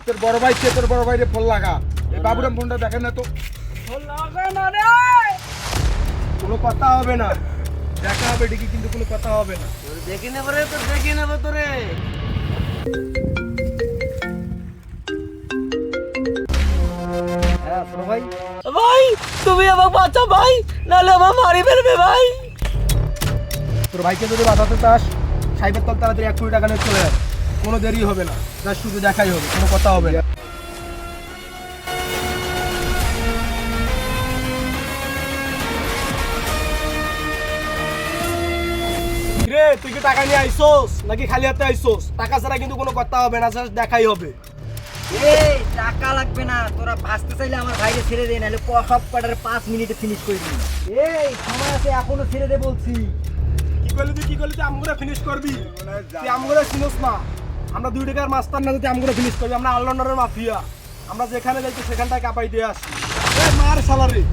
তোর বড় ভাই কে? তোর বড় ভাইরে ফোন লাগা। এই বাবুরাম ফোনটা দেখেন না তো। ফোন লাগা না রে। কোনো কথা হবে না, দেখা হবে ঠিকই, কিন্তু কোনো কথা হবে না। তোর দেখে নেব রে, তোর দেখে নেব তোরে। হ্যাঁ বড় ভাই, ভাই তুমি আমাকে বাঁচাও ভাই, নাহলে আমার মারি ফেলবে ভাই। তোর ভাইকে যদি বাঁচাতে চাস সাইবার তল তাড়াতাড়ি 1 কোটি টাকা নিয়ে চলে যায়, কোনো দেরি হবে না, জাস্ট শুধু দেখাই হবে, কোনো কথা হবে না। রে তুই কি টাকা নিয়ে আইসোস নাকি খালি হাতে আইসোস? টাকা ছাড়া কিন্তু কোনো কথা হবে না, জাস্ট দেখাই হবে। এই টাকা লাগবে না, তোরা ভাসতে চাইলে আমার ভাইকে ছেড়ে দে, নাহলে সব কটার 5 মিনিটে ফিনিশ করে দিবি। এই সময় আছে, এখনো ছেড়ে দে বলছি। কি করলি তুই আমগুলো ফিনিশ করবি? তুই আমগুলো চিনোস না, আমরা 2 টাকার মাস্টার না, তুই আমগুলো ফিনিশ করবি? আমরা অলরাউন্ডারের মাফিয়া, আমরা যেখানে যাইতে সেখানটায় কাঁপাই দিয়ে আসি। মার সালারি